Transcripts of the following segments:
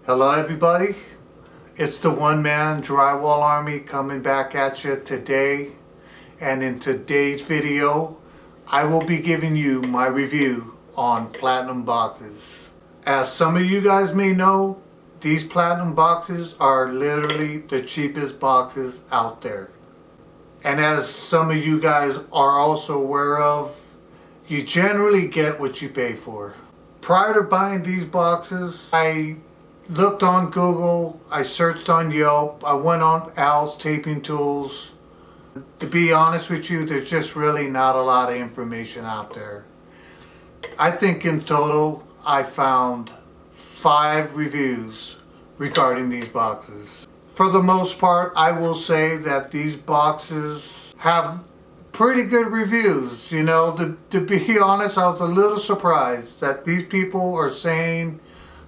Hello everybody, it's the one-man drywall army coming back at you today, and in today's video I will be giving you my review on Platnum boxes. As some of you guys may know, these Platnum boxes are literally the cheapest boxes out there. And as some of you guys are also aware of, you generally get what you pay for. Prior to buying these boxes, I looked on Google, I searched on Yelp, I went on Al's Taping Tools. To be honest with you, there's just really not a lot of information out there. I think in total I found 5 reviews regarding these boxes. For the most part, I will say that these boxes have pretty good reviews. You know, to be honest, I was a little surprised that these people are saying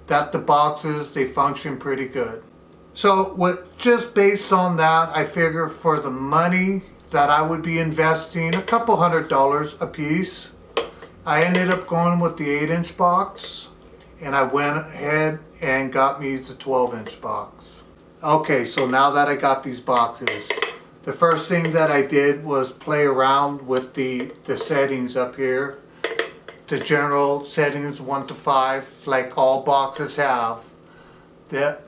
that the boxes, they function pretty good. So just based on that, I figure for the money that I would be investing, a couple $100 a piece, I ended up going with the 8-inch box, and I went ahead and got me the 12-inch box. Okay, so now that I got these boxes, the first thing that I did was play around with the settings up here. The general settings 1 to 5, like all boxes have.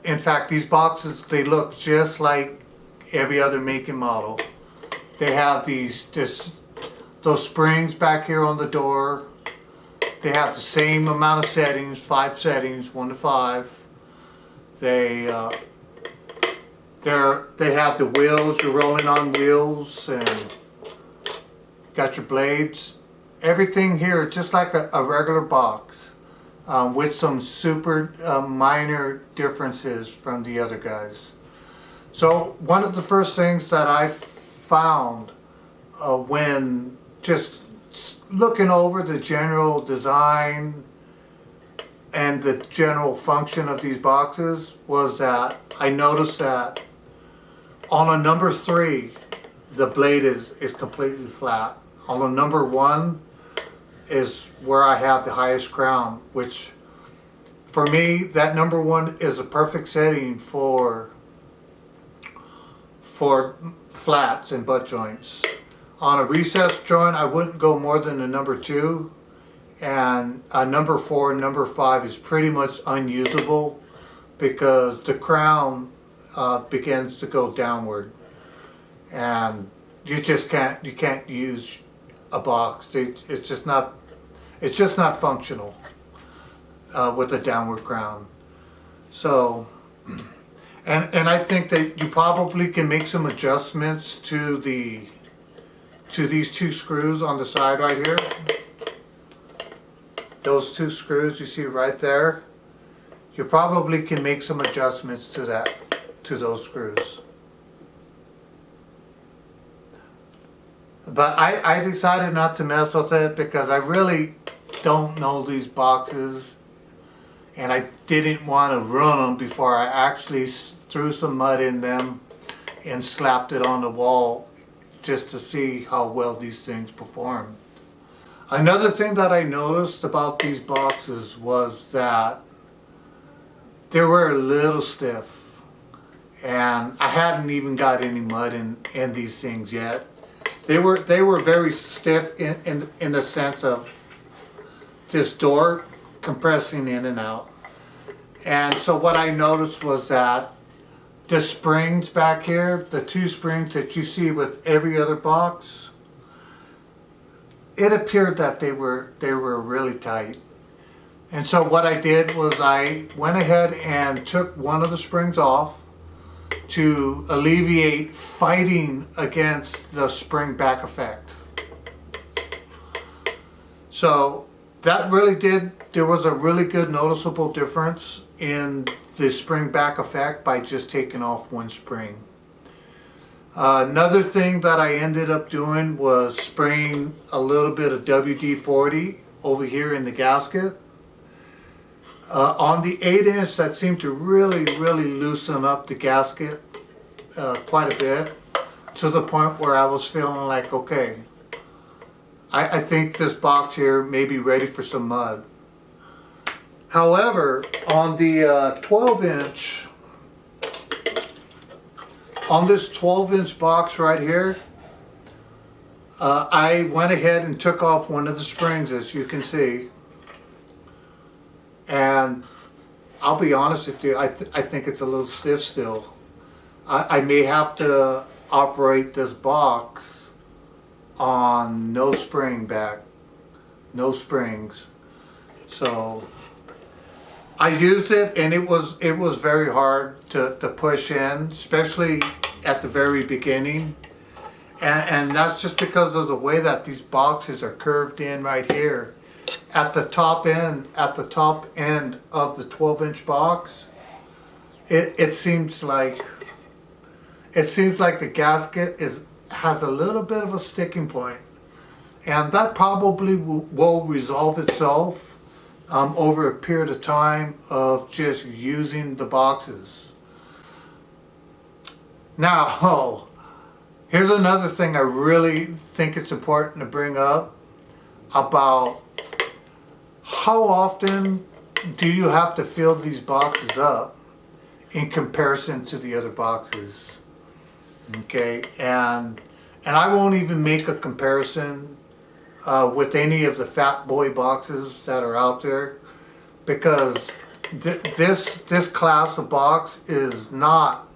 In fact, these boxes, they look just like every other make and model. They have those springs back here on the door. They have the same amount of settings, 5 settings, 1 to 5. They have the wheels, you're rolling on wheels, and got your blades. Everything here just like a regular box, with some super minor differences from the other guys. So one of the first things that I found when just looking over the general design and the general function of these boxes was that I noticed that on a number 3 the blade is completely flat. On a number 1 is where I have the highest crown, which for me, that number 1 is a perfect setting for flats and butt joints. On a recessed joint, I wouldn't go more than a number 2, and a number 4 and number 5 is pretty much unusable because the crown begins to go downward, and you can't use a box. It's just not functional with a downward crown. So, and I think that you probably can make some adjustments to these 2 screws on the side right here. Those 2 screws you see right there. You probably can make some adjustments to those screws. But I decided not to mess with it because I really don't know these boxes, and I didn't want to ruin them before I actually threw some mud in them and slapped it on the wall just to see how well these things perform. Another thing that I noticed about these boxes was that they were a little stiff, and I hadn't even got any mud in these things yet. They were very stiff in the sense of this door compressing in and out. And so what I noticed was that the springs back here, the 2 springs that you see with every other box, it appeared that they were really tight. And so what I did was I went ahead and took one of the springs off to alleviate fighting against the spring back effect. So that really there was a really good noticeable difference in the spring back effect by just taking off 1 spring. Another thing that I ended up doing was spraying a little bit of WD-40 over here in the gasket. On the 8-inch, that seemed to really loosen up the gasket quite a bit, to the point where I was feeling like, okay, I think this box here may be ready for some mud. However, on the 12-inch, on this 12-inch box right here, I went ahead and took off one of the springs, as you can see. And I'll be honest with you, I think it's a little stiff still. I may have to operate this box on no spring back, no springs. So I used it, and it was very hard to push in, especially at the very beginning. And that's just because of the way that these boxes are curved in right here. At the top end of the 12-inch box, it seems like the gasket has a little bit of a sticking point, and that probably will resolve itself over a period of time of just using the boxes. Now, here's another thing I really think it's important to bring up about how often do you have to fill these boxes up in comparison to the other boxes. Okay, and I won't even make a comparison with any of the Fat Boy boxes that are out there, because this class of box is not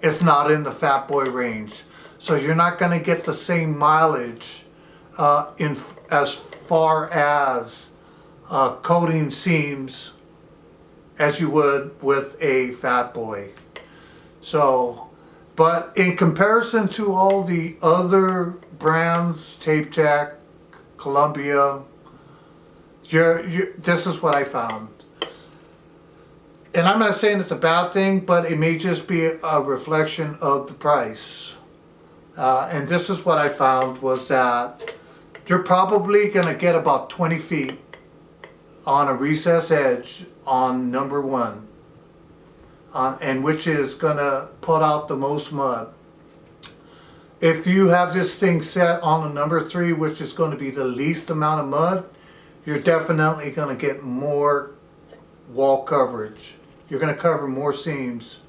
in the Fat Boy range. So you're not going to get the same mileage in as far as coating seams as you would with a Fat Boy. So, but in comparison to all the other brands, Tape Tech, Columbia, this is what I found. And I'm not saying it's a bad thing, but it may just be a reflection of the price. And this is what I found, was that you're probably going to get about 20 feet on a recess edge on number 1, and which is going to put out the most mud. If you have this thing set on a number 3, which is going to be the least amount of mud, you're definitely going to get more wall coverage. You're going to cover more seams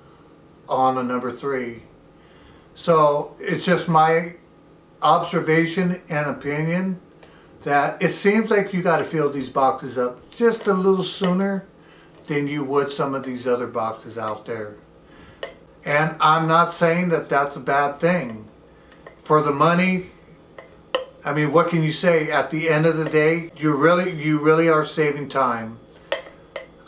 on a number 3. So it's just my observation and opinion that it seems like you got to fill these boxes up just a little sooner than you would some of these other boxes out there. And I'm not saying that that's a bad thing. For the money, I mean, what can you say? At the end of the day, you really are saving time.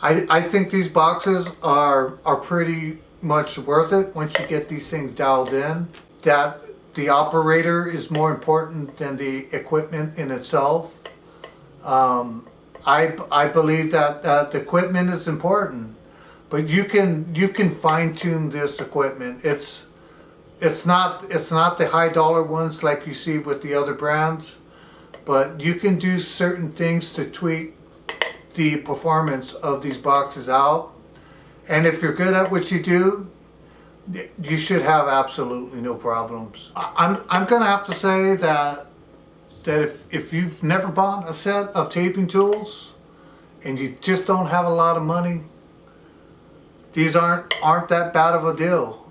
I think these boxes are pretty much worth it once you get these things dialed in. That the operator is more important than the equipment in itself. I believe that the equipment is important, but you can fine tune this equipment. It's not the high dollar ones like you see with the other brands, but you can do certain things to tweak the performance of these boxes out. And if you're good at what you do, you should have absolutely no problems. I'm gonna have to say that if you've never bought a set of taping tools and you just don't have a lot of money, these aren't that bad of a deal.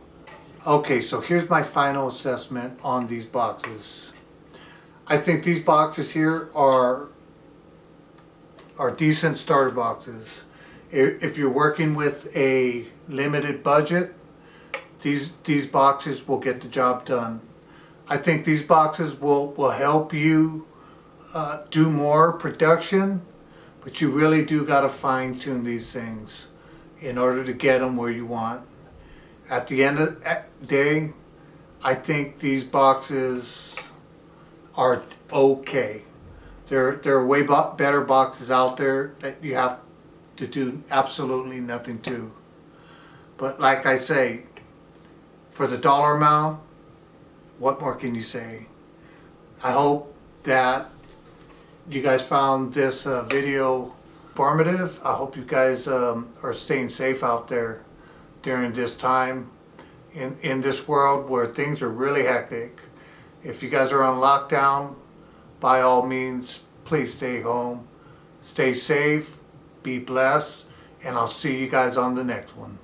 Okay, so here's my final assessment on these boxes. I think these boxes here are decent starter boxes. If you're working with a limited budget, these boxes will get the job done. I think these boxes will help you do more production, but you really do got to fine tune these things in order to get them where you want. At the end of the day, I think these boxes are okay. There are way better boxes out there that you have to do absolutely nothing to. But like I say, for the dollar amount, what more can you say? I hope that you guys found this video informative. I hope you guys are staying safe out there during this time in this world where things are really hectic. If you guys are on lockdown, by all means, please stay home. Stay safe, be blessed, and I'll see you guys on the next one.